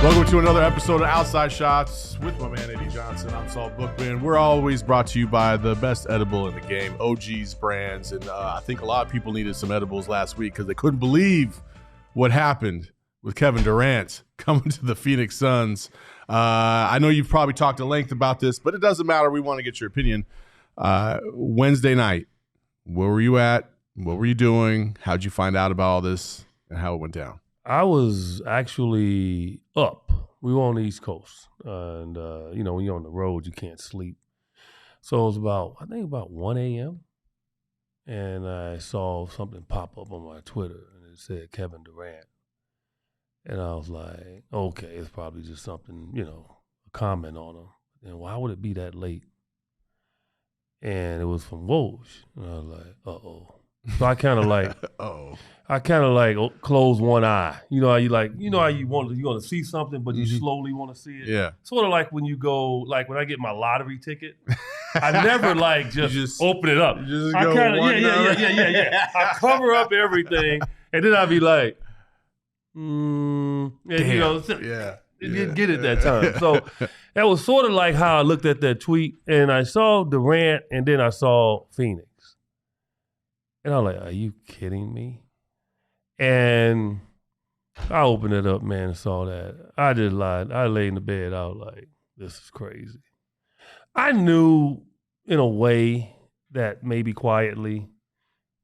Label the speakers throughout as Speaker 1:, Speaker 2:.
Speaker 1: Welcome to another episode of Outside Shots with my man Eddie Johnson. I'm Saul Bookman. We're always brought to you by the best edible in the game, OG's Brands. And I think a lot of people needed some edibles last week because they couldn't believe what happened with Kevin Durant coming to the Phoenix Suns. I know you've probably talked at length about this, but it doesn't matter. We want to get your opinion. Wednesday night, where were you at? What were you doing? How'd you find out about all this and how it went down?
Speaker 2: I was actually up. We were on the East Coast. And, when you're on the road, you can't sleep. So it was I think about 1 a.m. And I saw something pop up on my Twitter, and it said Kevin Durant. And I was like, okay, it's probably just something, a comment on him. And why would it be that late? And it was from Woj. And I was like, uh-oh. So I kind of close one eye. You how you want to see something, but you slowly want to see it.
Speaker 1: Yeah.
Speaker 2: Sort of like when you go, like when I get my lottery ticket, I never just open it up.
Speaker 1: You just
Speaker 2: I
Speaker 1: go
Speaker 2: yeah. I cover up everything, and then I'll be like,
Speaker 1: Damn.
Speaker 2: It didn't get it that time. So that was sort of like how I looked at that tweet, and I saw Durant, and then I saw Phoenix. And I was like, are you kidding me? And I opened it up, man, and saw that. I just lied. I lay in the bed. I was like, this is crazy. I knew in a way that maybe quietly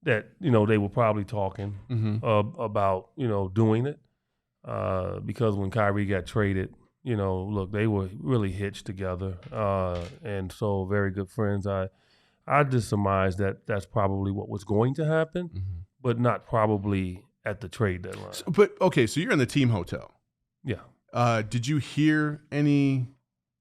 Speaker 2: that, they were probably talking about, doing it. Because when Kyrie got traded, look, they were really hitched together. And so very good friends. I just surmised that that's probably what was going to happen, but not probably at the trade deadline.
Speaker 1: So you're in the team hotel.
Speaker 2: Yeah.
Speaker 1: Did you hear any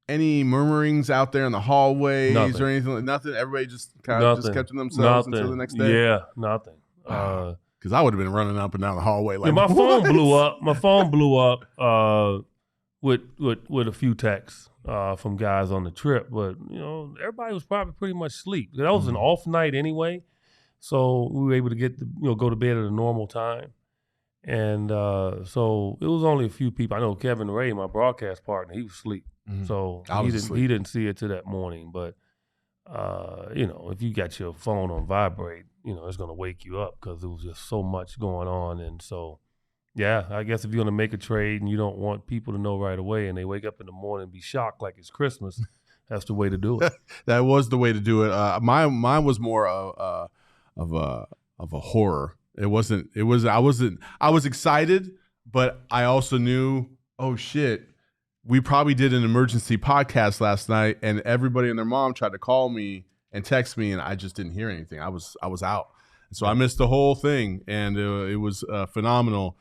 Speaker 1: murmurings out there in the hallways
Speaker 2: Nothing.
Speaker 1: or anything? Nothing. Everybody just kind of just kept to themselves until the next day.
Speaker 2: Yeah, nothing.
Speaker 1: Because I would have been running up and down the hallway like.
Speaker 2: My phone blew up. My phone blew up with a few texts from guys on the trip, but everybody was probably pretty much asleep. That was an off night anyway, so we were able to get go to bed at a normal time, and so it was only a few people. I know Kevin Ray, my broadcast partner, he was asleep, so he didn't see it till that morning. But if you got your phone on vibrate, it's gonna wake you up because there was just so much going on, and so. Yeah, I guess if you're going to make a trade and you don't want people to know right away and they wake up in the morning and be shocked like it's Christmas, that's the way to do it.
Speaker 1: That was the way to do it. Mine was more of a horror. I was excited, but I also knew, oh shit, we probably did an emergency podcast last night and everybody and their mom tried to call me and text me and I just didn't hear anything. I was out. So I missed the whole thing and it was phenomenal.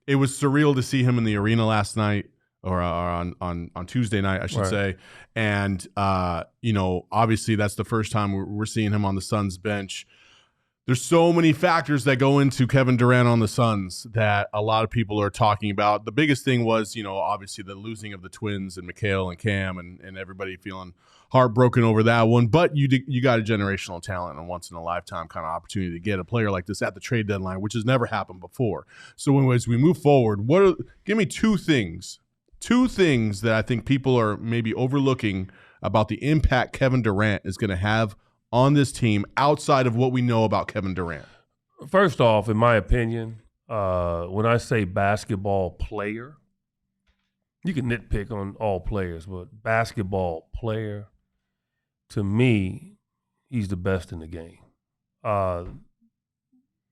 Speaker 1: It was surreal to see him in the arena last night, or on Tuesday night, I should say. And obviously that's the first time we're seeing him on the Suns bench. There's so many factors that go into Kevin Durant on the Suns that a lot of people are talking about. The biggest thing was, obviously the losing of the twins and Mikhail and Cam and everybody feeling heartbroken over that one. But you got a generational talent and once in a lifetime kind of opportunity to get a player like this at the trade deadline, which has never happened before. So as we move forward, give me two things that I think people are maybe overlooking about the impact Kevin Durant is going to have on this team outside of what we know about Kevin Durant.
Speaker 2: First off, in my opinion, when I say basketball player, you can nitpick on all players, but basketball player, to me, he's the best in the game.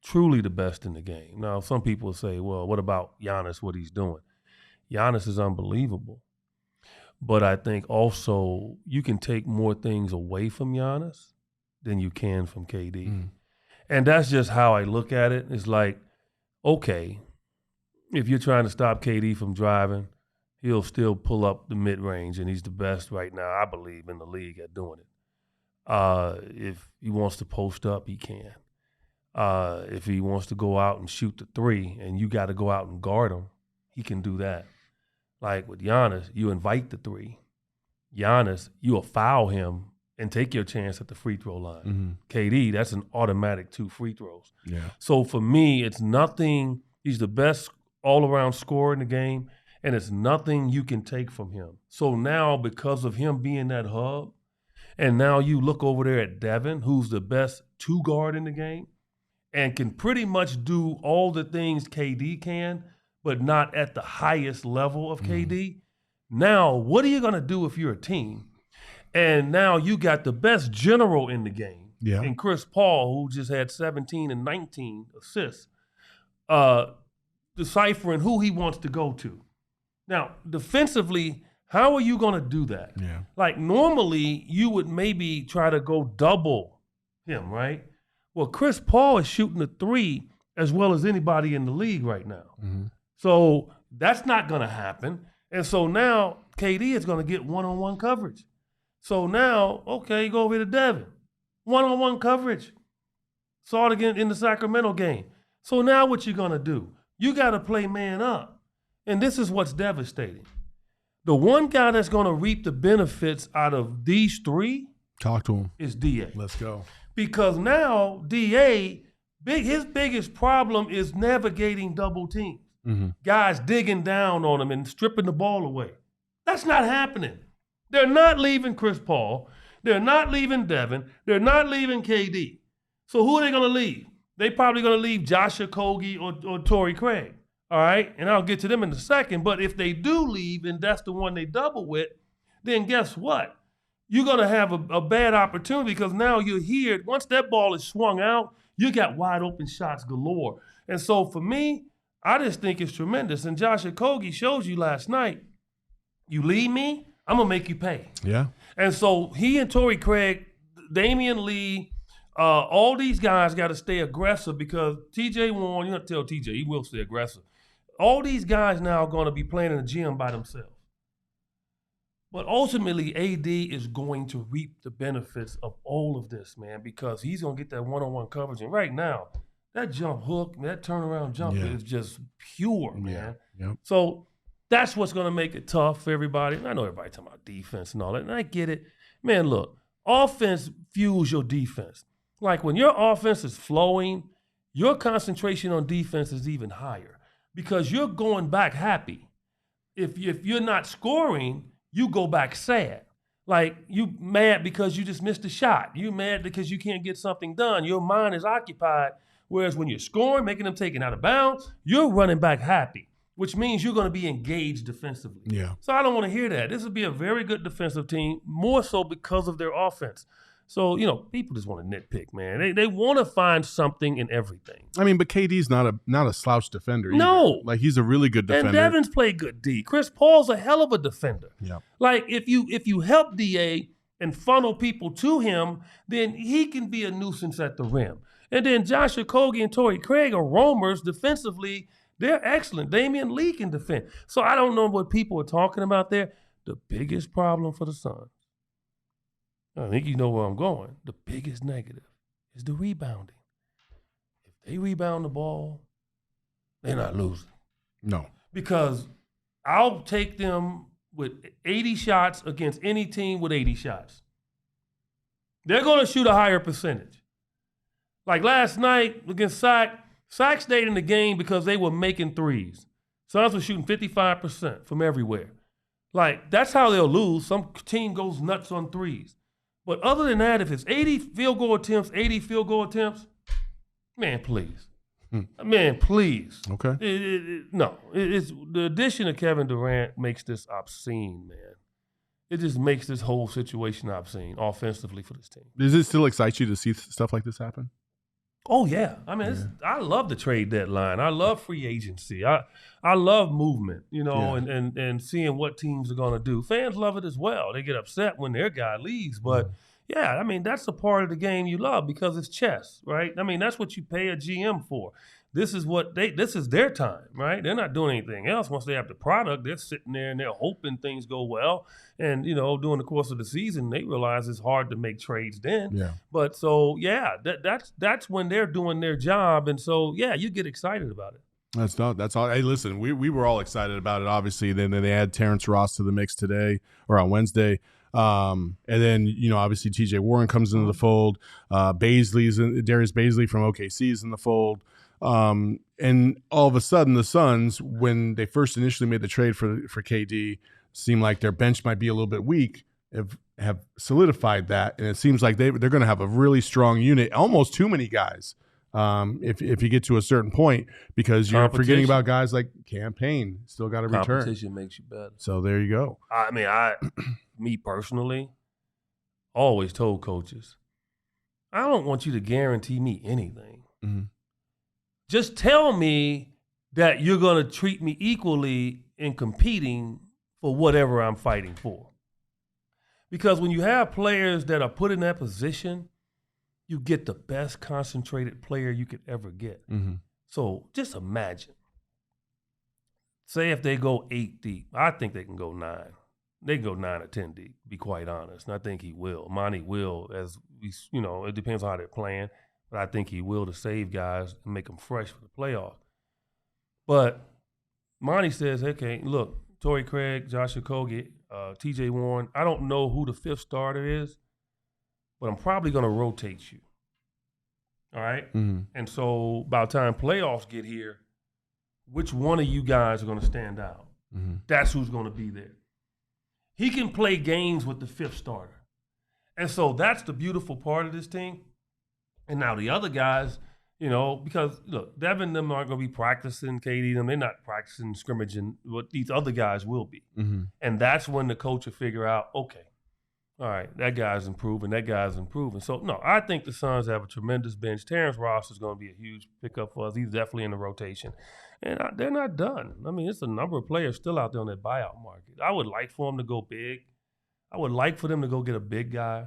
Speaker 2: Truly the best in the game. Now, some people say, well, what about Giannis, what he's doing? Giannis is unbelievable. But I think also you can take more things away from Giannis than you can from KD. And that's just how I look at it. It's like, okay, if you're trying to stop KD from driving, he'll still pull up the mid-range, and he's the best right now, I believe, in the league at doing it. If he wants to post up, he can. If he wants to go out and shoot the three and you got to go out and guard him, he can do that. Like with Giannis, you invite the three. Giannis, you'll foul him and take your chance at the free throw line. KD, that's an automatic 2 free throws.
Speaker 1: Yeah.
Speaker 2: So for me, it's nothing. He's the best all-around scorer in the game, and it's nothing you can take from him. So now, because of him being that hub, and now you look over there at Devin, who's the best two guard in the game and can pretty much do all the things KD can, but not at the highest level of KD. Now, what are you going to do if you're a team? And now you got the best general in the game, and Chris Paul, who just had 17 and 19 assists, deciphering who he wants to go to. Now, defensively, how are you going to do that?
Speaker 1: Yeah.
Speaker 2: Like normally you would maybe try to go double him, right? Well, Chris Paul is shooting the three as well as anybody in the league right now. So that's not going to happen. And so now KD is going to get one-on-one coverage. So now, okay, go over to Devin. One-on-one coverage. Saw it again in the Sacramento game. So now what you going to do? You got to play man up. And this is what's devastating. The one guy that's going to reap the benefits out of these three
Speaker 1: Talk to him.
Speaker 2: is DA.
Speaker 1: Let's go.
Speaker 2: Because now DA, his biggest problem is navigating double teams. Guys digging down on him and stripping the ball away. That's not happening. They're not leaving Chris Paul. They're not leaving Devin. They're not leaving KD. So who are they going to leave? They probably going to leave Josh Okogie or Torrey Craig. All right, and I'll get to them in a second. But if they do leave and that's the one they double with, then guess what? You're going to have a bad opportunity because now you're here. Once that ball is swung out, you got wide open shots galore. And so for me, I just think it's tremendous. And Josh Okogie shows you last night, you leave me, I'm going to make you pay.
Speaker 1: Yeah.
Speaker 2: And so he and Torrey Craig, Damian Lee, all these guys got to stay aggressive because TJ Warren, you don't tell TJ, he will stay aggressive. All these guys now are going to be playing in the gym by themselves. But ultimately, AD is going to reap the benefits of all of this, man, because he's going to get that one-on-one coverage. And right now, that jump hook, that turnaround jump is just pure, man. So that's what's going to make it tough for everybody. And I know everybody talking about defense and all that, and I get it. Man, look, offense fuels your defense. Like when your offense is flowing, your concentration on defense is even higher because you're going back happy. If you're not scoring, you go back sad. Like you mad because you just missed a shot. You mad because you can't get something done. Your mind is occupied. Whereas when you're scoring, making them taken out of bounds, you're running back happy, which means you're going to be engaged defensively.
Speaker 1: Yeah.
Speaker 2: So I don't want to hear that. This would be a very good defensive team, more so because of their offense. So, people just want to nitpick, man. They want to find something in everything.
Speaker 1: I mean, but KD's not a slouch defender either.
Speaker 2: No.
Speaker 1: Like, he's a really good defender.
Speaker 2: And Devin's played good D. Chris Paul's a hell of a defender.
Speaker 1: Yeah.
Speaker 2: Like, if you help DA and funnel people to him, then he can be a nuisance at the rim. And then Josh Okogie and Torrey Craig are roamers defensively. They're excellent. Damian Lee can defend. So I don't know what people are talking about there. The biggest problem for the Suns, I think you know where I'm going. The biggest negative is the rebounding. If they rebound the ball, they're not losing.
Speaker 1: No.
Speaker 2: Because I'll take them with 80 shots against any team with 80 shots. They're going to shoot a higher percentage. Like last night against Sac stayed in the game because they were making threes. Suns were shooting 55% from everywhere. Like, that's how they'll lose. Some team goes nuts on threes. But other than that, if it's 80 field goal attempts, man, please. Man, please.
Speaker 1: Okay.
Speaker 2: It's the addition of Kevin Durant makes this obscene, man. It just makes this whole situation obscene offensively for this team.
Speaker 1: Does it still excite you to see stuff like this happen?
Speaker 2: Oh, yeah. I mean, I love the trade deadline. I love free agency. I love movement, and seeing what teams are going to do. Fans love it as well. They get upset when their guy leaves. But, yeah, I mean, that's the part of the game you love because it's chess, right? I mean, that's what you pay a GM for. This is their time, right? They're not doing anything else. Once they have the product, they're sitting there and they're hoping things go well. And, during the course of the season, they realize it's hard to make trades then.
Speaker 1: Yeah.
Speaker 2: But so, yeah, that's when they're doing their job. And so, yeah, you get excited about it.
Speaker 1: That's all. Hey, listen, we were all excited about it, obviously. Then they add Terrence Ross to the mix today or on Wednesday. And then, obviously TJ Warren comes into the fold. Darius Baisley from OKC is in the fold. And all of a sudden, the Suns, when they first initially made the trade for KD, seemed like their bench might be a little bit weak. Have solidified that, and it seems like they're going to have a really strong unit. Almost too many guys. If you get to a certain point, because you're forgetting about guys like Campaign still got to return.
Speaker 2: Competition makes you better.
Speaker 1: So there you go.
Speaker 2: I mean, me personally, always told coaches, I don't want you to guarantee me anything.
Speaker 1: Mm-hmm.
Speaker 2: Just tell me that you're going to treat me equally in competing for whatever I'm fighting for. Because when you have players that are put in that position, you get the best concentrated player you could ever get.
Speaker 1: Mm-hmm.
Speaker 2: So just imagine. Say if they go 8 deep, I think they can go 9. They can go 9 or 10 deep, to be quite honest. And I think he will. Monty will, as we, it depends on how they're playing, but I think he will to save guys and make them fresh for the playoff. But Monty says, okay, look, Torrey Craig, Josh Okogie, TJ Warren, I don't know who the 5th starter is, but I'm probably going to rotate you. All right?
Speaker 1: Mm-hmm.
Speaker 2: And so by the time playoffs get here, which one of you guys are going to stand out?
Speaker 1: Mm-hmm.
Speaker 2: That's who's going to be there. He can play games with the 5th starter. And so that's the beautiful part of this team. And now the other guys, because, look, Devin and them aren't going to be practicing, KD and them. They're not practicing scrimmaging. What these other guys will be.
Speaker 1: Mm-hmm.
Speaker 2: And that's when the coach will figure out, okay, all right, that guy's improving, that guy's improving. So, no, I think the Suns have a tremendous bench. Terrence Ross is going to be a huge pickup for us. He's definitely in the rotation. And they're not done. I mean, it's a number of players still out there on that buyout market. I would like for them to go big. I would like for them to go get a big guy,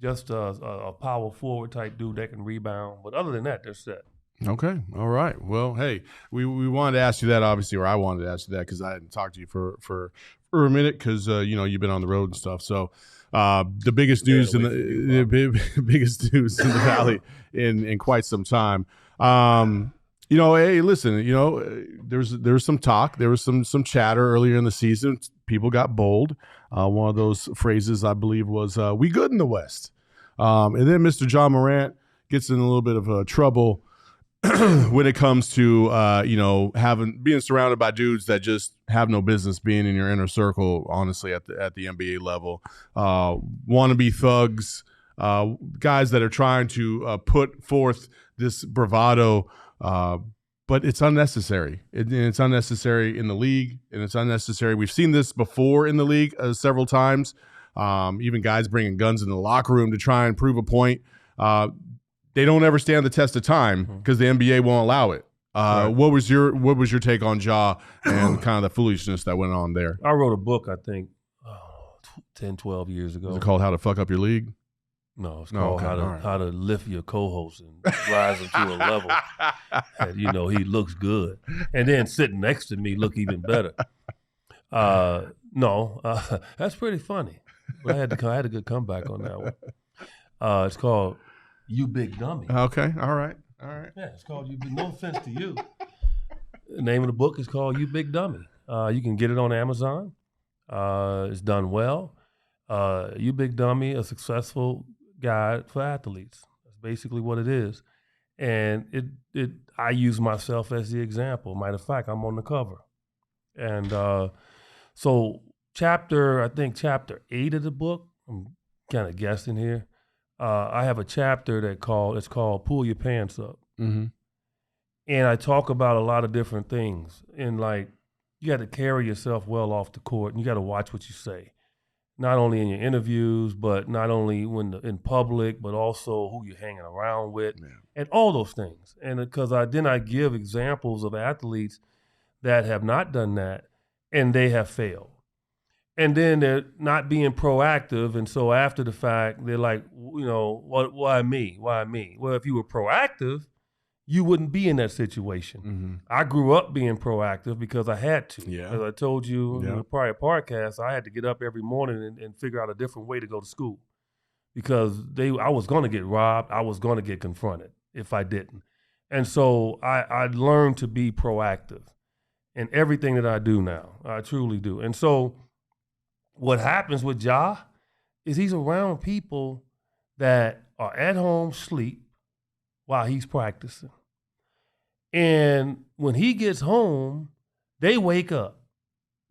Speaker 2: just a power forward type dude that can rebound. But other than that, they're set.
Speaker 1: Okay. All right. Well, hey, we wanted to ask you that, obviously, or I wanted to ask you that because I hadn't talked to you for a minute because, you've been on the road and stuff. So the biggest news biggest news in the Valley in quite some time. Hey, listen, there's some talk. There was some chatter earlier in the season. People got bold. One of those phrases, I believe, was we good in the West. And then Mr. JA Morant gets in a little bit of trouble when it comes to, being surrounded by dudes that just have no business being in your inner circle, honestly, at the NBA level. Wannabe thugs, guys that are trying to put forth this bravado, but it's unnecessary. It's unnecessary in the league, and it's unnecessary. We've seen this before in the league several times, even guys bringing guns in the locker room to try and prove a point. They don't ever stand the test of time because the NBA won't allow it. Right. What was your take on Ja and kind of the foolishness that went on there?
Speaker 2: I wrote a book, I think, 10, 12 years ago.
Speaker 1: Is it called How to Fuck Up Your League?
Speaker 2: No, it's called How to Lift Your Co-Host and rise him to a level that, he looks good. And then sitting next to me look even better. That's pretty funny. But I had a good comeback on that one. It's called You Big Dummy.
Speaker 1: Okay, all right.
Speaker 2: Yeah, it's called You Big. No offense to you. The name of the book is called You Big Dummy. You can get it on Amazon. It's done well. You Big Dummy, a successful guide for athletes. That's basically what it is. And I use myself as the example. Matter of fact, I'm on the cover. And so chapter 8 of the book, I'm kind of guessing here. I have a chapter it's called Pull Your Pants Up.
Speaker 1: Mm-hmm.
Speaker 2: And I talk about a lot of different things. And you got to carry yourself well off the court, and you got to watch what you say. Not only in your interviews, but not only in public, but also who you're hanging around with, and all those things. And because I give examples of athletes that have not done that, and they have failed. And then they're not being proactive, and so after the fact, they're like, why me? Why me? Well, if you were proactive, you wouldn't be in that situation.
Speaker 1: Mm-hmm.
Speaker 2: I grew up being proactive because I had to.
Speaker 1: Yeah.
Speaker 2: As I told you in the prior podcast, I had to get up every morning and figure out a different way to go to school because I was going to get robbed. I was going to get confronted if I didn't. And so I learned to be proactive in everything that I do now. I truly do. And so what happens with Ja is he's around people that are at home sleep while he's practicing. And when he gets home, they wake up.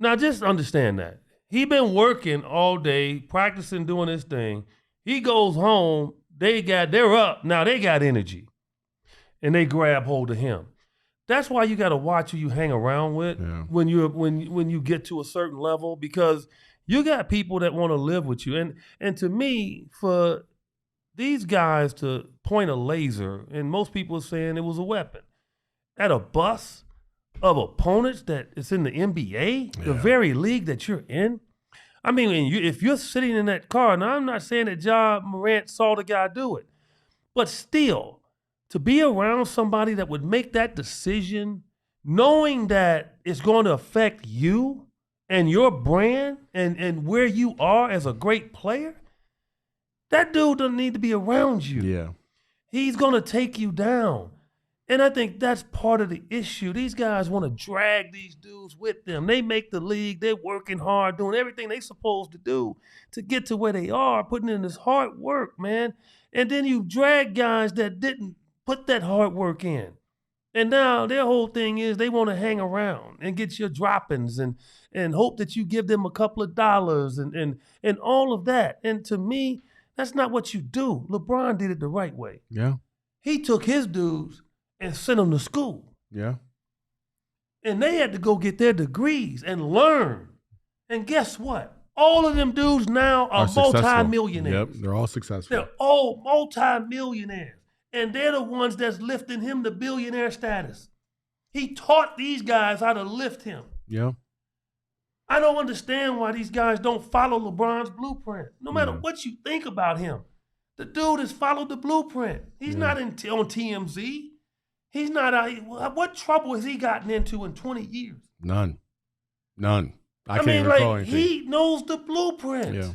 Speaker 2: Now, just understand that. He been working all day, practicing, doing his thing. He goes home, they're up. Now they got energy. And they grab hold of him. That's why you got to watch who you hang around with when you get to a certain level, because you got people that want to live with you. And to me, for these guys to point a laser, and most people are saying it was a weapon, at a bus of opponents that is in the NBA, the very league that you're in. I mean, if you're sitting in that car, now I'm not saying that Ja Morant saw the guy do it, but still, to be around somebody that would make that decision, knowing that it's going to affect you and your brand and where you are as a great player, that dude doesn't need to be around you.
Speaker 1: Yeah.
Speaker 2: He's going to take you down. And I think that's part of the issue. These guys want to drag these dudes with them. They make the league. They're working hard, doing everything they're supposed to do to get to where they are, putting in this hard work, man. And then you drag guys that didn't put that hard work in. And now their whole thing is they want to hang around and get your droppings and hope that you give them a couple of dollars and all of that. And to me, that's not what you do. LeBron did it the right way.
Speaker 1: Yeah.
Speaker 2: He took his dudes and sent them to school.
Speaker 1: Yeah.
Speaker 2: And they had to go get their degrees and learn. And guess what? All of them dudes now are multi-millionaires.
Speaker 1: Yep, they're all successful.
Speaker 2: They're all multi-millionaires. And they're the ones that's lifting him to billionaire status. He taught these guys how to lift him.
Speaker 1: Yeah.
Speaker 2: I don't understand why these guys don't follow LeBron's blueprint. No matter what you think about him, the dude has followed the blueprint. He's not on TMZ. He's not out. What trouble has he gotten into in 20 years?
Speaker 1: None. I can't even recall anything.
Speaker 2: He knows the blueprint.
Speaker 1: Yeah.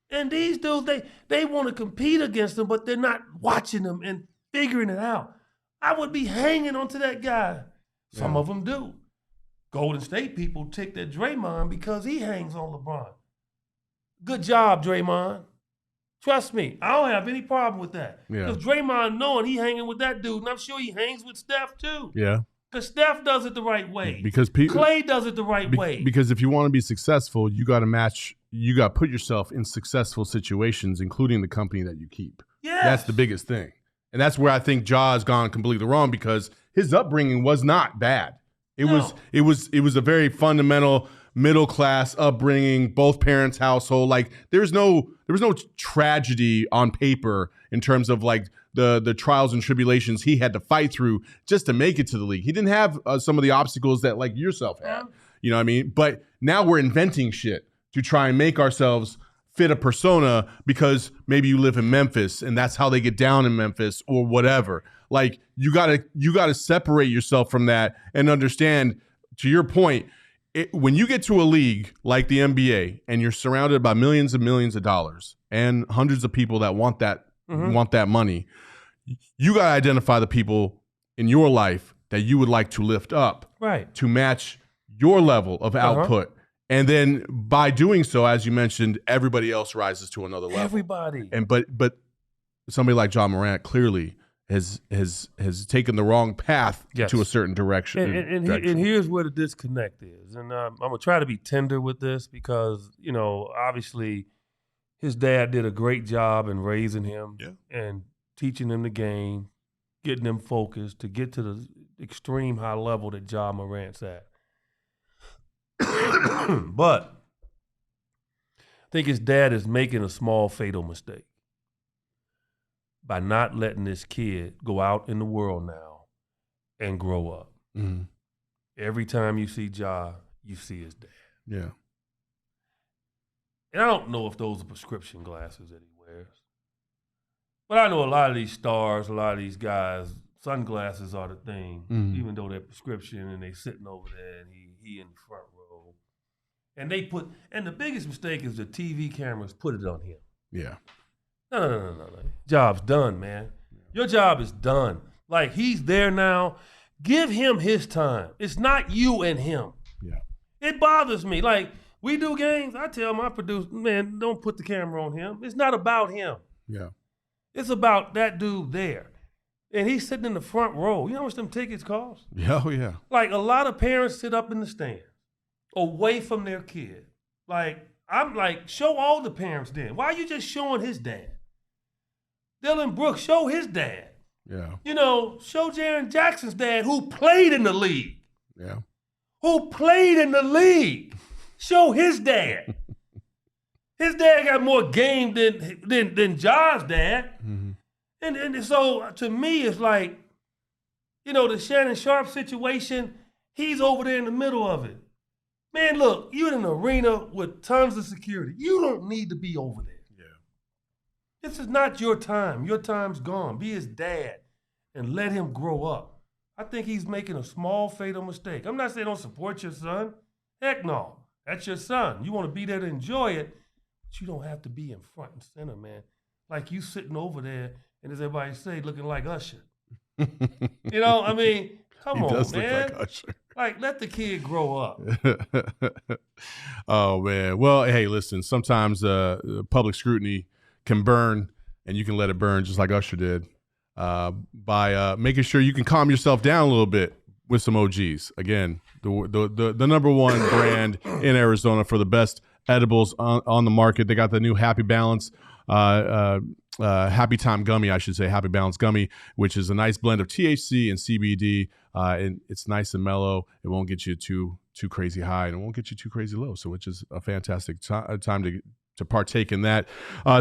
Speaker 2: And these dudes, they want to compete against him, but they're not watching him and figuring it out. I would be hanging onto that guy. Some of them do. Golden State people take their Draymond because he hangs on LeBron. Good job, Draymond. Trust me, I don't have any problem with that. Because Draymond knowing he hanging with that dude, and I'm sure he hangs with Steph too.
Speaker 1: Yeah.
Speaker 2: Because Steph does it the right way.
Speaker 1: Because
Speaker 2: Clay does it the right way.
Speaker 1: Because if you want to be successful, you got to put yourself in successful situations, including the company that you keep.
Speaker 2: Yes.
Speaker 1: That's the biggest thing. And that's where I think Ja has gone completely wrong, because his upbringing was not bad. It was a very fundamental middle class upbringing, both parents' household. Like there was no tragedy on paper in terms of like the trials and tribulations he had to fight through just to make it to the league. He didn't have some of the obstacles that like yourself had. You know what I mean? But now we're inventing shit to try and make ourselves fit a persona because maybe you live in Memphis and that's how they get down in Memphis or whatever. Like you gotta separate yourself from that and understand, to your point, when you get to a league like the NBA and you're surrounded by millions and millions of dollars and hundreds of people that want that money, you got to identify the people in your life that you would like to lift up,
Speaker 2: right,
Speaker 1: to match your level of output. And then by doing so, as you mentioned, everybody else rises to another level.
Speaker 2: Everybody.
Speaker 1: And but somebody like Ja Morant clearly has taken the wrong path to a certain direction.
Speaker 2: And here's where the disconnect is. And I'm gonna try to be tender with this because obviously his dad did a great job in raising him and teaching him the game, getting him focused to get to the extreme high level that Ja Morant's at. But I think his dad is making a small fatal mistake by not letting this kid go out in the world now and grow up.
Speaker 1: Mm-hmm.
Speaker 2: Every time you see Ja, you see his dad.
Speaker 1: Yeah.
Speaker 2: And I don't know if those are prescription glasses that he wears. But I know a lot of these stars, a lot of these guys, sunglasses are the thing, even though they're prescription and they sitting over there and he in the front row. And the biggest mistake is the TV cameras put it on him.
Speaker 1: Yeah.
Speaker 2: No. Job's done, man. Your job is done. Like, he's there now. Give him his time. It's not you and him.
Speaker 1: Yeah.
Speaker 2: It bothers me. Like, we do games. I tell my producer, man, don't put the camera on him. It's not about him.
Speaker 1: Yeah.
Speaker 2: It's about that dude there. and he's sitting in the front row. You know how much them tickets cost?
Speaker 1: Yeah, oh yeah.
Speaker 2: Like, a lot of parents sit up in the stands, away from their kid. Like, I'm like, show all the parents then. Why are you just showing his dad? Dylan Brooks, show his dad.
Speaker 1: Yeah.
Speaker 2: You know, show Jaren Jackson's dad, who played in the league.
Speaker 1: Yeah.
Speaker 2: Who played in the league. Show his dad. His dad got more game than Ja's dad.
Speaker 1: Mm-hmm.
Speaker 2: And so, to me, it's like, you know, the Shannon Sharp situation, he's over there in the middle of it. Man, look, you're in an arena with tons of security. You don't need to be over there. Yeah. This is not your time. Your time's gone. Be his dad and let him grow up. I think he's making a small fatal mistake. I'm not saying don't support your son. Heck no. That's your son. You want to be there to enjoy it, but you don't have to be in front and center, man. Like you sitting over there and as everybody say, looking like Usher. You know, I mean, come on,
Speaker 1: does
Speaker 2: man.
Speaker 1: look like Usher.
Speaker 2: Like, let the kid grow up.
Speaker 1: Oh, man. Well, hey, listen, sometimes public scrutiny can burn, and you can let it burn just like Usher did by making sure you can calm yourself down a little bit with some OGs. Again, the number one brand in Arizona for the best edibles on the market. They got the new Happy Balance Happy Time Gummy, I should say, Happy Balance Gummy, which is a nice blend of THC and CBD, and it's nice and mellow. It won't get you too crazy high, and it won't get you too crazy low, so which is a fantastic time to partake in that.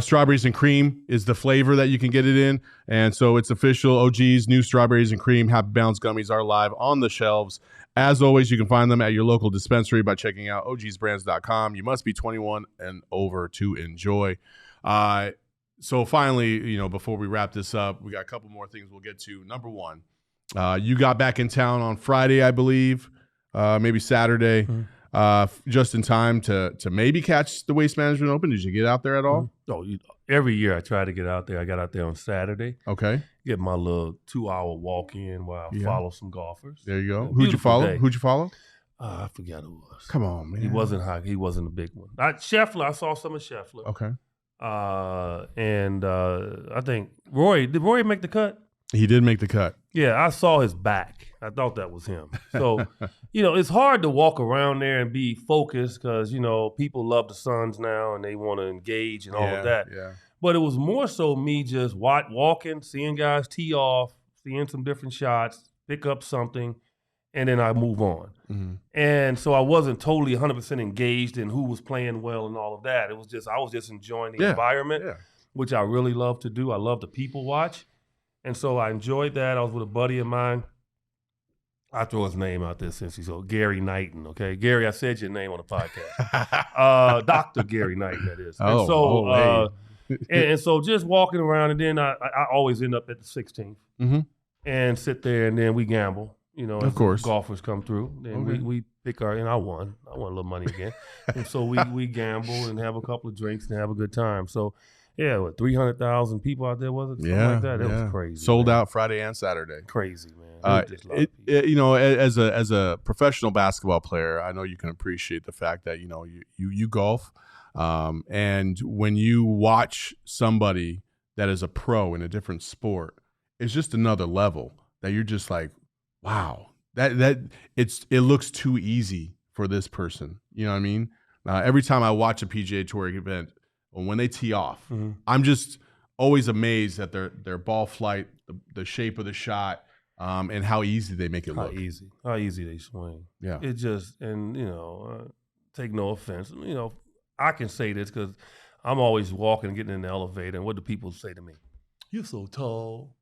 Speaker 1: Strawberries and cream is the flavor that you can get it in, and so it's official. OG's new strawberries and cream Happy Balance Gummies are live on the shelves. As always, you can find them at your local dispensary by checking out ogsbrands.com. You must be 21 and over to enjoy. So finally, you know, before we wrap this up, we got a couple more things we'll get to. Number one, you got back in town on Friday, I believe, maybe Saturday, just in time to maybe catch the Waste Management Open. Did you get out there at all?
Speaker 2: Oh, every year I try to get out there. I got out there on Saturday.
Speaker 1: Okay.
Speaker 2: Get my little 2-hour walk in while I follow some golfers.
Speaker 1: There you go. Who'd you follow?
Speaker 2: Day.
Speaker 1: Who'd you follow?
Speaker 2: I forgot who it was.
Speaker 1: Come on, man.
Speaker 2: He wasn't high. He wasn't a big one. Scheffler. I saw some of Scheffler.
Speaker 1: Okay.
Speaker 2: I think Roy. Did Roy make the cut?
Speaker 1: He did make the cut.
Speaker 2: Yeah, I saw his back. I thought that was him. So, you know, it's hard to walk around there and be focused because, you know, people love the Suns now and they want to engage and all of that.
Speaker 1: Yeah.
Speaker 2: But it was more so me just walking, seeing guys tee off, seeing some different shots, pick up something, and then I move on. Mm-hmm. And so I wasn't totally 100% engaged in who was playing well and all of that. It was just, I was just enjoying the environment, which I really love to do. I love to people watch. And so I enjoyed that. I was with a buddy of mine. I throw his name out there since he's Gary Knighton, okay? Gary, I said your name on the podcast. Dr. Gary Knighton, that is. And so, and so just walking around, and then I always end up at the 16th and sit there, and then we gamble. You know,
Speaker 1: of course,
Speaker 2: golfers come through. Then we pick and I won a little money again. And so we gamble and have a couple of drinks and have a good time. So, yeah, what, 300,000 people out there, was it? Something like that. It was crazy.
Speaker 1: Sold out Friday and Saturday.
Speaker 2: Crazy, man.
Speaker 1: You know, as a professional basketball player, I know you can appreciate the fact that, you know, you golf. And when you watch somebody that is a pro in a different sport, it's just another level that you're just like, wow, it looks too easy for this person. You know what I mean? Every time I watch a PGA Tour event, when they tee off, I'm just always amazed at their ball flight, the shape of the shot, and how easy they make it look.
Speaker 2: How easy they swing.
Speaker 1: Yeah.
Speaker 2: It just, and you know, take no offense. You know, I can say this because I'm always walking and getting in the elevator, and what do people say to me? You're so tall.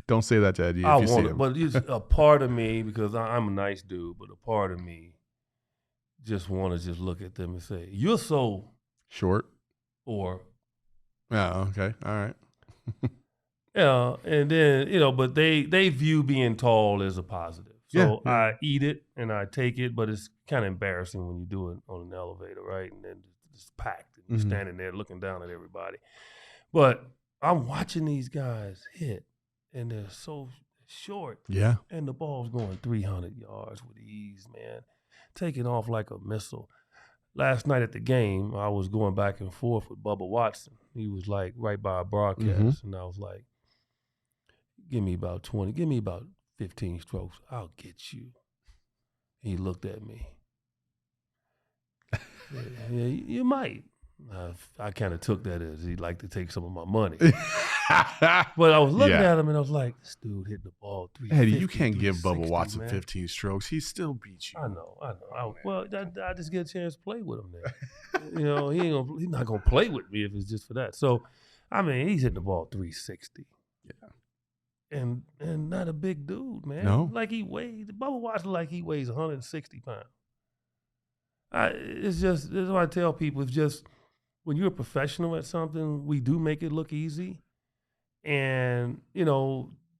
Speaker 1: Don't say that to Eddie.
Speaker 2: I want it, but it's a part of me, because I'm a nice dude, but a part of me just want to just look at them and say, you're so
Speaker 1: short.
Speaker 2: Or,
Speaker 1: yeah, okay, all right.
Speaker 2: Yeah, and then, you know, but they view being tall as a positive. So I eat it and I take it, but it's kind of embarrassing when you do it on an elevator, right? And then it's packed and you're standing there looking down at everybody. But I'm watching these guys hit, and they're so short.
Speaker 1: Yeah.
Speaker 2: And the ball's going 300 yards with ease, man. Taking off like a missile. last night at the game, I was going back and forth with Bubba Watson. He was like right by our broadcast, and I was like, give me about 20, give me about 15 strokes. I'll get you. He looked at me. Yeah, you might. I kind of took that as he'd like to take some of my money. But I was looking at him and I was like, this dude hit the ball 350.
Speaker 1: Eddie, you can't give Bubba Watson 15 strokes. He still beat you.
Speaker 2: I know. I just get a chance to play with him there. He's not gonna play with me if it's just for that. So, I mean, he's hitting the ball 360. Yeah. And not a big dude, man.
Speaker 1: No.
Speaker 2: Like Bubba Watson like he weighs 160 pounds. That's what I tell people. It's just when you're a professional at something, we do make it look easy. And,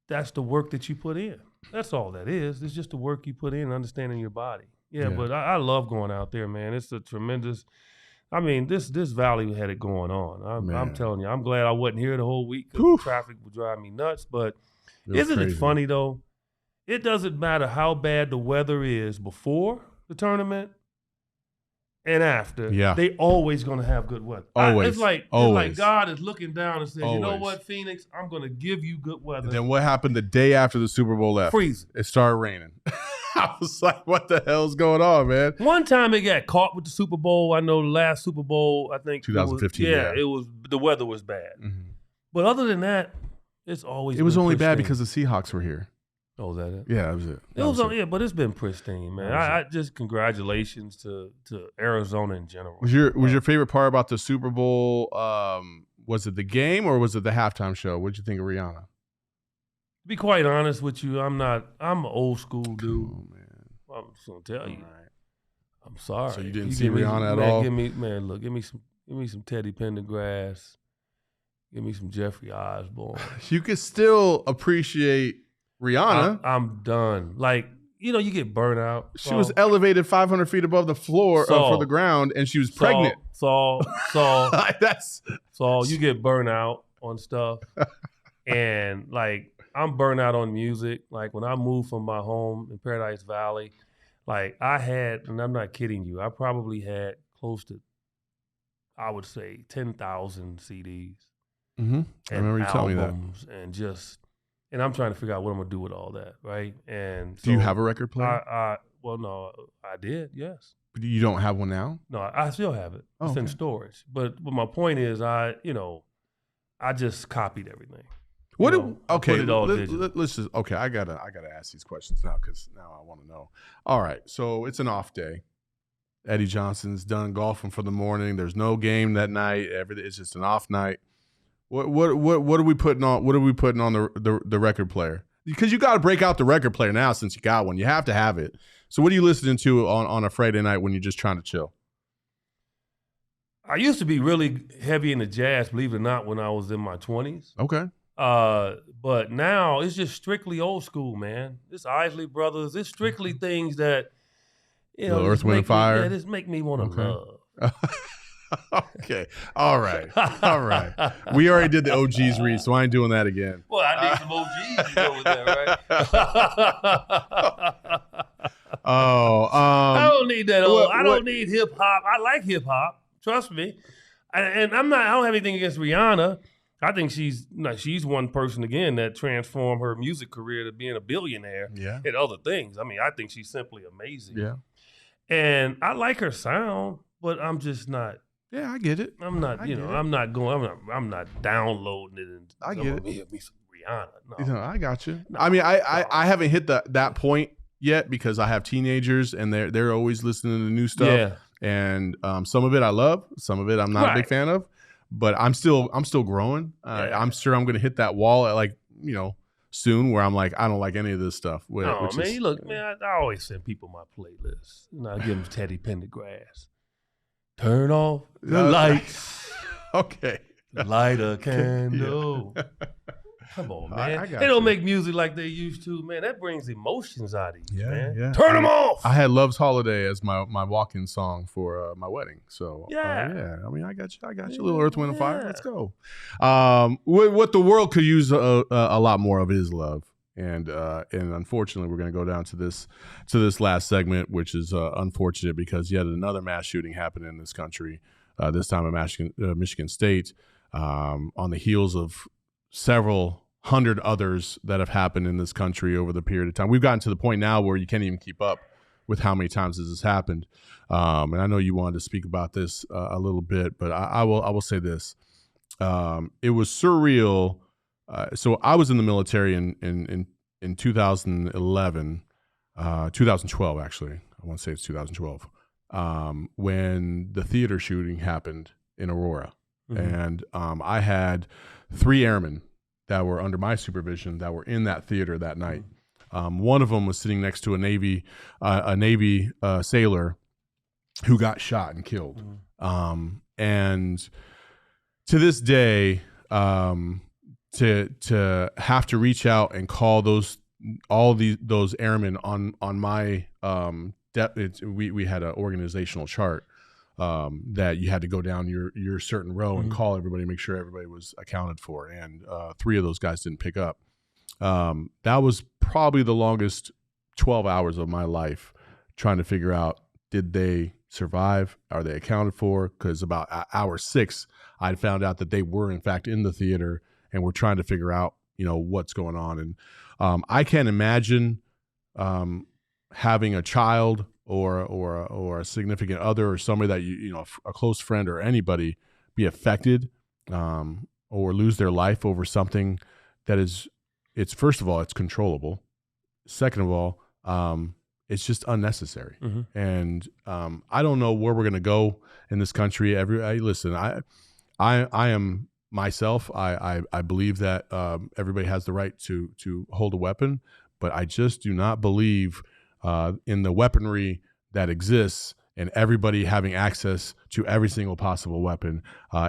Speaker 2: that's the work that you put in. That's all that is. It's just the work you put in, understanding your body. Yeah. But I love going out there, man. It's a tremendous – I mean, this Valley had it going on. I'm telling you, I'm glad I wasn't here the whole week because the traffic would drive me nuts. But isn't it funny, though? It doesn't matter how bad the weather is before the tournament and after, they always going to have good weather.
Speaker 1: Always.
Speaker 2: It's like God is looking down and saying, you know what, Phoenix, I'm going to give you good weather.
Speaker 1: And then what happened the day after the Super Bowl left?
Speaker 2: Freezing.
Speaker 1: It started raining. I was like, what the hell's going on, man?
Speaker 2: One time it got caught with the Super Bowl. I know the last Super Bowl, I think.
Speaker 1: 2015.
Speaker 2: It was the weather was bad. Mm-hmm. But other than that, it's always
Speaker 1: It was only bad because the Seahawks were here.
Speaker 2: Oh, was that it?
Speaker 1: Yeah, that was it.
Speaker 2: Yeah, but it's been pristine, man. I just congratulations to Arizona in general.
Speaker 1: Was your favorite part about the Super Bowl? Was it the game or was it the halftime show? What'd you think of Rihanna?
Speaker 2: To be quite honest with you, I'm an old school dude.
Speaker 1: Oh, man.
Speaker 2: I'm just gonna tell you. Right. I'm sorry.
Speaker 1: So you didn't see Rihanna at all?
Speaker 2: Give me some Teddy Pendergrass. Give me some Jeffrey Osborne.
Speaker 1: You could still appreciate Rihanna.
Speaker 2: I'm done. Like, you get burnt out.
Speaker 1: She was elevated 500 feet above the floor for the ground, and she was pregnant.
Speaker 2: Saul,
Speaker 1: that's
Speaker 2: Saul. You get burnt out on stuff, and like I'm burnt out on music. Like when I moved from my home in Paradise Valley, like I had, and I'm not kidding you, I probably had close to, I would say, 10,000 CDs.
Speaker 1: Mm-hmm. I remember you telling me that.
Speaker 2: And I'm trying to figure out what I'm gonna do with all that, right? And so
Speaker 1: do you have a record player?
Speaker 2: Well, no, I did, yes.
Speaker 1: But you don't have one now?
Speaker 2: No, I still have it. It's in storage. But my point is, I just copied everything.
Speaker 1: Put it all
Speaker 2: let's
Speaker 1: just I gotta ask these questions now because now I want to know. All right, so it's an off day. Eddie Johnson's done golfing for the morning. There's no game that night. It's just an off night. What are we putting on? What are we putting on the record player? Because you got to break out the record player now since you got one. You have to have it. So what are you listening to on a Friday night when you're just trying to chill?
Speaker 2: I used to be really heavy into jazz, believe it or not, when I was in my 20s.
Speaker 1: Okay.
Speaker 2: But now it's just strictly old school, man. It's Isley Brothers. It's strictly things that
Speaker 1: Earth, Wind, and Fire.
Speaker 2: Just make me want to love.
Speaker 1: Okay. All right. We already did the OGs read, so I ain't doing that again.
Speaker 2: Well, I need some OGs to go with that, right? I don't need that old. I don't need hip hop. I like hip hop. Trust me. And I don't have anything against Rihanna. I think she's one person again that transformed her music career to being a billionaire and other things. I mean, I think she's simply amazing.
Speaker 1: Yeah.
Speaker 2: And I like her sound, but I'm just not.
Speaker 1: Yeah, I get it.
Speaker 2: I'm not, I'm not downloading it. And
Speaker 1: I get it.
Speaker 2: Me some Rihanna. No.
Speaker 1: I got you. No, I mean, I haven't hit that point yet because I have teenagers and they're always listening to the new stuff.
Speaker 2: Yeah.
Speaker 1: And some of it I love, some of it I'm not a big fan of, but I'm still growing. I'm sure I'm going to hit that wall at soon where I'm like, I don't like any of this stuff.
Speaker 2: I always send people my playlist. I give them Teddy Pendergrass. Turn off the lights.
Speaker 1: Okay.
Speaker 2: Light a candle. Come on, man. They don't make music like they used to, man. That brings emotions out of you, man.
Speaker 1: Yeah.
Speaker 2: Turn them off.
Speaker 1: I had Love's Holiday as my walk-in song for my wedding. So,
Speaker 2: yeah.
Speaker 1: I mean, I got you. A little Earth, Wind, and Fire. Let's go. What the world could use a lot more of is love. And unfortunately, we're going to go down to this last segment, which is unfortunate because yet another mass shooting happened in this country. This time at Michigan State, on the heels of several hundred others that have happened in this country over the period of time. We've gotten to the point now where you can't even keep up with how many times this has happened. And I know you wanted to speak about this a little bit, but I will say this. It was surreal. So I was in the military in 2011, 2012, actually. I want to say it's 2012, when the theater shooting happened in Aurora. Mm-hmm. And I had 3 airmen that were under my supervision that were in that theater that night. One of them was sitting next to a Navy sailor who got shot and killed. And to this day, to have to reach out and call those airmen on my we had an organizational chart that you had to go down your certain row and call everybody, make sure everybody was accounted for, and 3 of those guys didn't pick up. That was probably the longest 12 hours of my life trying to figure out, did they survive? Are they accounted for? Because about hour 6, I found out that they were in fact in the theater and we're trying to figure out, what's going on. And I can't imagine having a child or a significant other or somebody that a close friend or anybody be affected or lose their life over something that is, it's first of all, it's controllable. Second of all, it's just unnecessary. Mm-hmm. And I don't know where we're going to go in this country. Listen, I am myself. I believe that everybody has the right to hold a weapon, but I just do not believe in the weaponry that exists and everybody having access to every single possible weapon.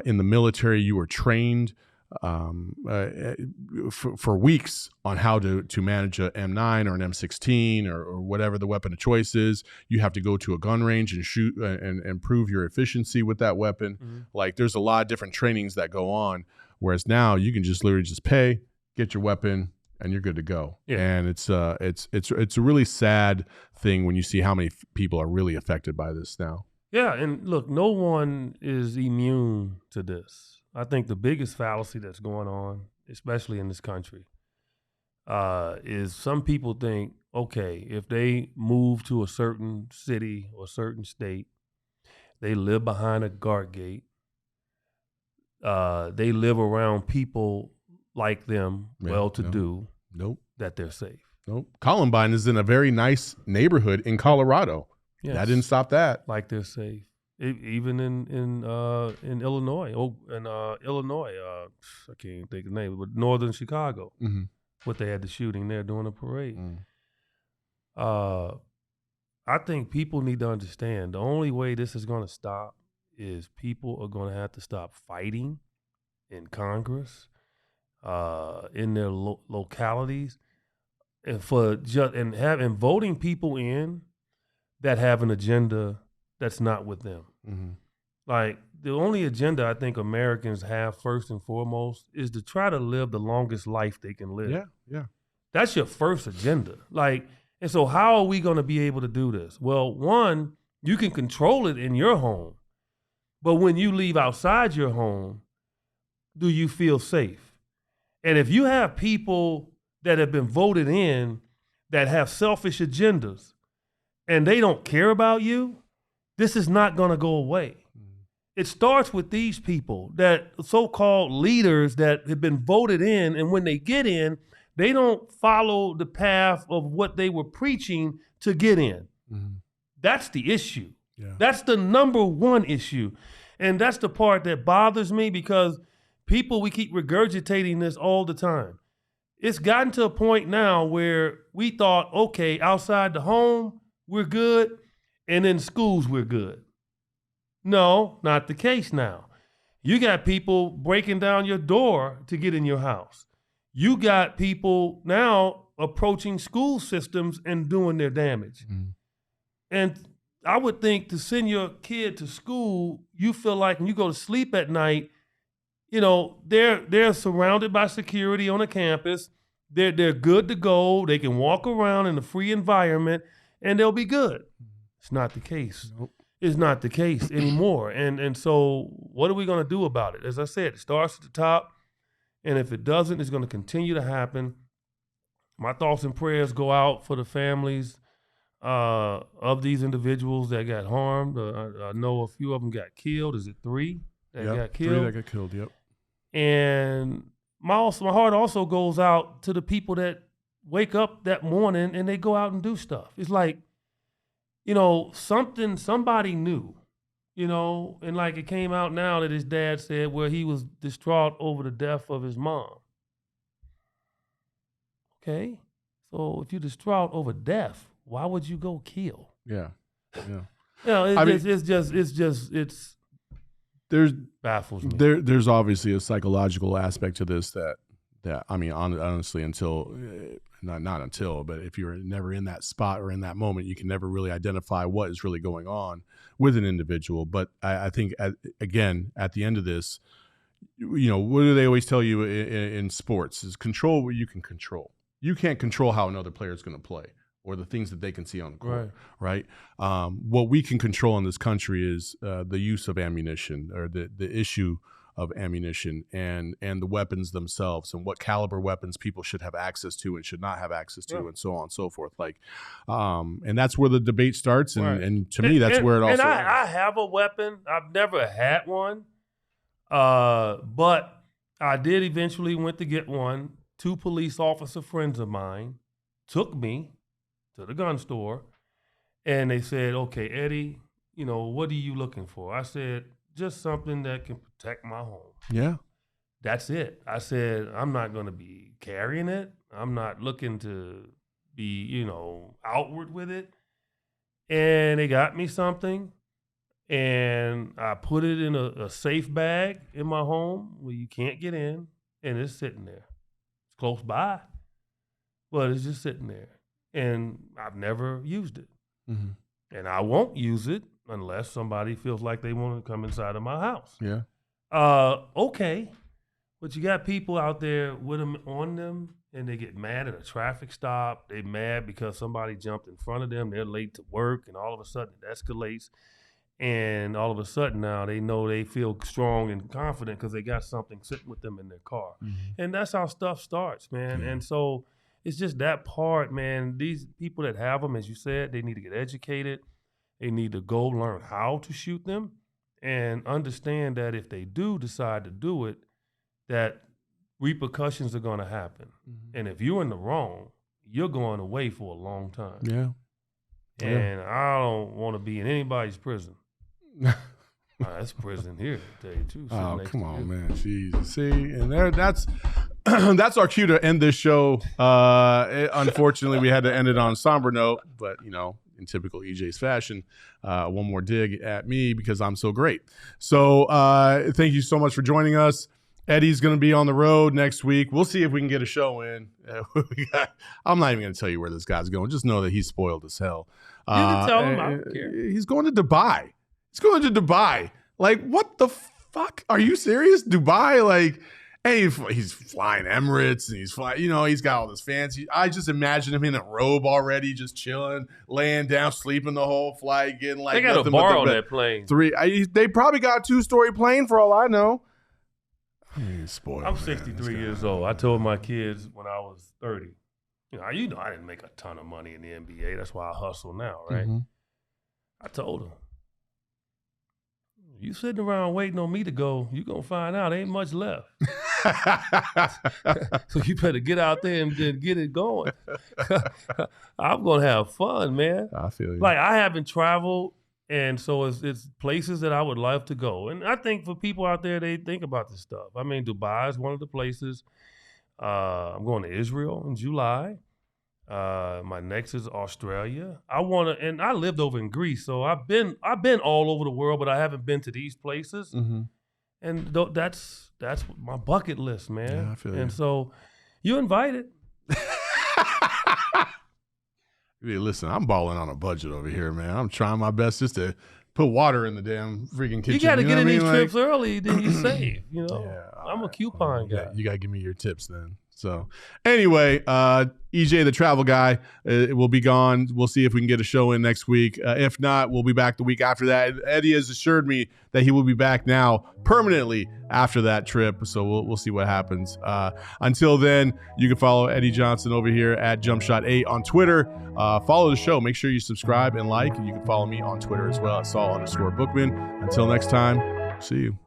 Speaker 1: In the military, you were trained for weeks on how to manage a M9 or an M16 or whatever the weapon of choice is. You have to go to a gun range and shoot and prove your efficiency with that weapon. Mm-hmm. Like, there's a lot of different trainings that go on, whereas now you can just literally just pay, get your weapon, and you're good to go. Yeah. And it's a really sad thing when you see how many people are really affected by this now.
Speaker 2: Yeah, and look, no one is immune to this. I think the biggest fallacy that's going on, especially in this country, is some people think, okay, if they move to a certain city or certain state, they live behind a guard gate, they live around people like them, well-to-do, that they're safe.
Speaker 1: Nope. Columbine is in a very nice neighborhood in Colorado. Yes. That didn't stop that.
Speaker 2: Like they're safe. Even in Illinois, Illinois, I can't even think of the name, but northern Chicago, what they had the shooting there during a parade. I think people need to understand the only way this is going to stop is people are going to have to stop fighting in Congress, in their localities, and having voting people in that have an agenda that's not with them. Mm-hmm. Like, the only agenda I think Americans have first and foremost is to try to live the longest life they can live.
Speaker 1: Yeah.
Speaker 2: That's your first agenda. Like, and so how are we going to be able to do this? Well, one, you can control it in your home. But when you leave outside your home, do you feel safe? And if you have people that have been voted in that have selfish agendas and they don't care about you, this is not going to go away. It starts with these people, that so-called leaders that have been voted in, and when they get in, they don't follow the path of what they were preaching to get in. Mm-hmm. That's the issue. Yeah. That's the number one issue. And that's the part that bothers me, because we keep regurgitating this all the time. It's gotten to a point now where we thought, okay, outside the home, we're good. And in schools, we're good. No, not the case now. You got people breaking down your door to get in your house. You got people now approaching school systems and doing their damage. Mm. And I would think to send your kid to school, you feel like when you go to sleep at night, they're surrounded by security on a campus. They're good to go. They can walk around in a free environment and they'll be good. It's not the case.
Speaker 1: Nope.
Speaker 2: It's not the case anymore. And so what are we going to do about it? As I said, it starts at the top. And if it doesn't, it's going to continue to happen. My thoughts and prayers go out for the families of these individuals that got harmed. I know a few of them got killed. Is it 3 that got killed?
Speaker 1: 3 that got killed, yep.
Speaker 2: And my heart also goes out to the people that wake up that morning and they go out and do stuff. It's like, somebody knew, and like it came out now that his dad said where he was distraught over the death of his mom. Okay, so if you're distraught over death, why would you go kill?
Speaker 1: Yeah.
Speaker 2: It baffles me.
Speaker 1: There's obviously a psychological aspect to this that I mean, honestly, until not until, but if you're never in that spot or in that moment, you can never really identify what is really going on with an individual. But I think again, at the end of this, what do they always tell you in sports is control what you can control. You can't control how another player is going to play or the things that they can see on the court, right? What we can control in this country is the use of ammunition or the issue of ammunition and the weapons themselves and what caliber weapons people should have access to and should not have access to and so on and so forth. And that's where the debate starts. And to me, that's where it also ends.
Speaker 2: I have a weapon. I've never had one, but I did eventually went to get one. 2 police officer friends of mine took me to the gun store and they said, okay, Eddie, what are you looking for? I said, just something that can protect my home.
Speaker 1: Yeah.
Speaker 2: That's it. I said, I'm not going to be carrying it. I'm not looking to be, outward with it. And they got me something and I put it in a safe bag in my home where you can't get in and it's sitting there. Close by, but it's just sitting there. And I've never used it. Mm-hmm. And I won't use it unless somebody feels like they want to come inside of my house.
Speaker 1: Yeah.
Speaker 2: Okay. But you got people out there with them on them and they get mad at a traffic stop. They mad because somebody jumped in front of them. They're late to work and all of a sudden it escalates. And all of a sudden now they know they feel strong and confident because they got something sitting with them in their car. Mm-hmm. And that's how stuff starts, man. Mm-hmm. And so it's just that part, man. These people that have them, as you said, they need to get educated. They need to go learn how to shoot them and understand that if they do decide to do it, that repercussions are going to happen. Mm-hmm. And if you're in the wrong, you're going away for a long time.
Speaker 1: Yeah.
Speaker 2: And I don't want to be in anybody's prison. That's prison here, to tell you too.
Speaker 1: Oh, come on, man. Jeez. See, and that's that's our cue to end this show. Unfortunately, we had to end it on a somber note, but in typical EJ's fashion, one more dig at me because I'm so great. So thank you so much for joining us. Eddie's going to be on the road next week. We'll see if we can get a show in. I'm not even going to tell you where this guy's going. Just know that he's spoiled as hell.
Speaker 2: You can tell him. I don't care.
Speaker 1: He's going to Dubai. He's going to Dubai. Like, what the fuck? Are you serious? Dubai? Like, hey, he's flying Emirates and he's flying, he's got all this fancy. I just imagine him in a robe already, just chilling, laying down, sleeping the whole flight, getting like.
Speaker 2: They got a bar on that plane.
Speaker 1: They probably got a 2-story plane for all I know. Spoiled,
Speaker 2: I'm 63 years old. I told my kids when I was 30, I didn't make a ton of money in the NBA. That's why I hustle now, right? Mm-hmm. I told them, you sitting around waiting on me to go, you're going to find out ain't much left. So you better get out there and get it going. I'm going to have fun, man.
Speaker 1: I feel you.
Speaker 2: Like, I haven't traveled, and so it's places that I would love to go. And I think for people out there, they think about this stuff. I mean, Dubai is one of the places. I'm going to Israel in July. My next is Australia. And I lived over in Greece, so I've been all over the world, but I haven't been to these places. Mm-hmm. And that's my bucket list, man.
Speaker 1: Yeah, I feel
Speaker 2: and so you're invited.
Speaker 1: Hey, listen, I'm balling on a budget over here, man. I'm trying my best just to put water in the damn freaking kitchen.
Speaker 2: You got to get in these trips early, then you save. Yeah, I'm a coupon guy.
Speaker 1: You got to give me your tips then. So anyway, EJ, the travel guy, will be gone. We'll see if we can get a show in next week. If not, we'll be back the week after that. Eddie has assured me that he will be back now permanently after that trip. So we'll see what happens. Until then, you can follow Eddie Johnson over here at JumpShot8 on Twitter. Follow the show. Make sure you subscribe and like. And you can follow me on Twitter as well at Saul_Bookman. Until next time, see you.